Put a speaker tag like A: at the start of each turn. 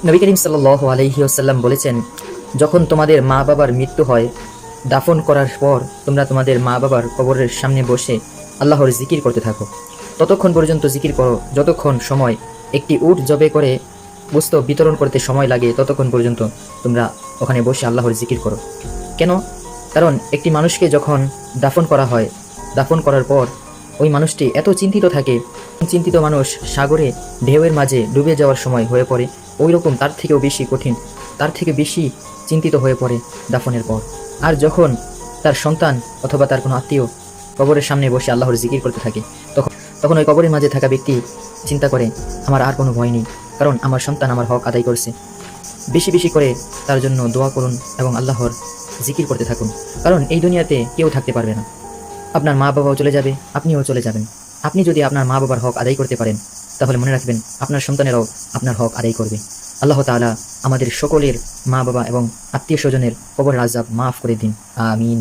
A: নবী করিম সাল্লাল্লাহু আলাইহি ওয়াসাল্লাম বলেছেন, যখন তোমাদের মা বাবার মৃত্যু হয়, দাফন করার পর তোমরা তোমাদের মা বাবার কবরের সামনে বসে আল্লাহর জিকির করতে থাকো। ততক্ষণ পর্যন্ত জিকির করো যতক্ষণ সময় একটি উট জবে করে বস্তু বিতরণ করতে সময় লাগে, ততক্ষণ পর্যন্ত তোমরা ওখানে বসে আল্লাহর জিকির করো। কেন? কারণ একটি মানুষকে যখন দাফন করা হয়, দাফন করার পর ওই মানুষটি এত চিন্তিত থাকে, চিন্তিত মানুষ সাগরে ঢেউয়ের মাঝে ডুবে যাওয়ার সময় হয়ে পড়ে ওই রকম, তার থেকেও বেশি কঠিন, তার থেকে বেশি চিন্তিত হয়ে পড়ে দাফনের পর। আর যখন তার সন্তান অথবা তার কোনো আত্মীয় কবরের সামনে বসে আল্লাহর জিকির করতে থাকে, তখন ওই কবরের মাঝে থাকা ব্যক্তি চিন্তা করে, আমার আর কোনো ভয় নেই, কারণ আমার সন্তান আমার হক আদায় করছে। বেশি বেশি করে তার জন্য দোয়া করুন এবং আল্লাহর জিকির করতে থাকুন, কারণ এই দুনিয়াতে কেউ থাকতে পারবে না। আপনার মা বাবাও চলে যাবে, আপনিও চলে যাবেন। আপনি যদি আপনার মা বাবার হক আদায় করতে পারেন, তাহলে মনে রাখবেন আপনার সন্তানেরাও আপনার হক আদায় করবে। আল্লাহ তাআলা আমাদের সকলের মা বাবা এবং আত্মীয় স্বজনের কবরের আযাব মাফ করে দিন। আমিন।